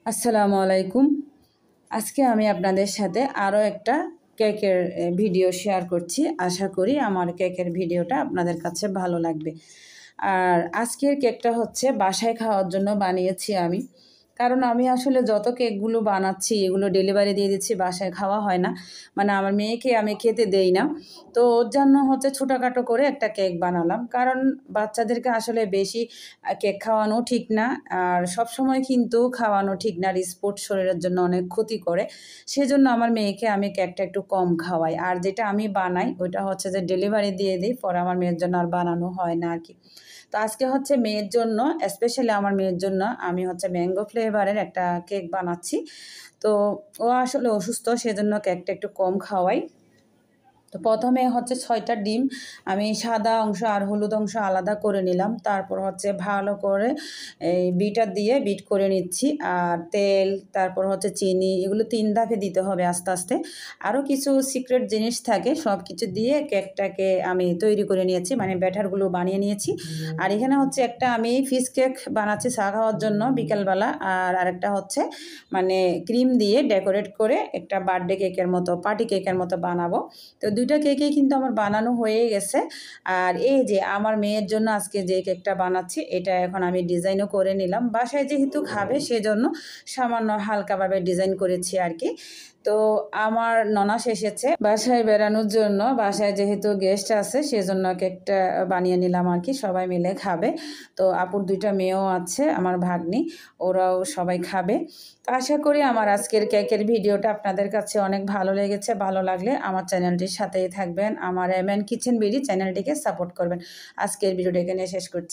আসসালামু আলাইকুম। আজকে আমি আপনাদের সাথে আরও একটা কেকের ভিডিও শেয়ার করছি। আশা করি আমার কেকের ভিডিওটা আপনাদের কাছে ভালো লাগবে। আর আজকের কেকটা হচ্ছে বাসায় খাওয়ার জন্য বানিয়েছি আমি। কারণ আমি আসলে যত কেকগুলো বানাচ্ছি এগুলো ডেলিভারি দিয়ে দিচ্ছি, বাসায় খাওয়া হয় না। মানে আমার মেয়েকে আমি খেতে দেই না। তো ওর জন্য হচ্ছে ছোটোখাটো করে একটা কেক বানালাম। কারণ বাচ্চাদেরকে আসলে বেশি কেক খাওয়ানো ঠিক না। আর সবসময় কিন্তু খাওয়ানো ঠিক না, স্পোর্ট শরীরের জন্য অনেক ক্ষতি করে। সেজন্য আমার মেয়েকে আমি কেকটা একটু কম খাওয়াই। আর যেটা আমি বানাই ওইটা হচ্ছে যে ডেলিভারি দিয়ে দিই, পরে আমার মেয়ের জন্য আর বানানো হয় না আর কি। তো আজকে হচ্ছে মেয়ের জন্য, স্পেশালি আমার মেয়ের জন্য আমি হচ্ছে ম্যাঙ্গো ফ্লেভারের একটা কেক বানাচ্ছি। তো ও আসলে অসুস্থ, সেজন্য কেকটা একটু কম খাওয়াই। তো প্রথমে হচ্ছে 6টা ডিম আমি সাদা অংশ আর হলুদ অংশ আলাদা করে নিলাম। তারপর হচ্ছে ভালো করে এই বিটার দিয়ে বিট করে নিচ্ছি। আর তেল, তারপর হচ্ছে চিনি, এগুলো 3 ধাপে দিতে হবে আস্তে আস্তে। আরও কিছু সিক্রেট জিনিস থাকে, সব কিছু দিয়ে কেকটাকে আমি তৈরি করে নিয়েছি, মানে ব্যাটারগুলো বানিয়ে নিয়েছি। আর এখানে হচ্ছে একটা আমি ফিশ কেক বানাচ্ছি চা খাওয়ার জন্য বিকেলবেলা। আর আরেকটা হচ্ছে মানে ক্রিম দিয়ে ডেকোরেট করে একটা বার্থডে কেকের মতো, পার্টি কেকের মতো বানাবো। তো 2টা কেকেই কিন্তু আমার বানানো হয়ে গেছে। আর এই যে আমার মেয়ের জন্য আজকে যে কেকটা বানাচ্ছি এটা এখন আমি ডিজাইনও করে নিলাম। বাসায় যেহেতু খাবে সেজন্য সামান্য হালকাভাবে ডিজাইন করেছি আর কি। তো আমার ননাস এসেছে বাসায় বেড়ানোর জন্য, বাসায় যেহেতু গেস্ট আছে সেজন্য কেকটা বানিয়ে নিলাম আর কি, সবাই মিলে খাবে। তো আপুর 2টা মেয়েও আছে, আমার ভাগ্নি, ওরাও সবাই খাবে। তো আশা করি আমার আজকের কেকের ভিডিওটা আপনাদের কাছে অনেক ভালো লেগেছে। ভালো লাগলে আমার চ্যানেলটির সাথেই থাকবেন, আমার এমএন কিচেন বিডি চ্যানেলটিকে সাপোর্ট করবেন। আজকের ভিডিওটা এখানে শেষ করছি।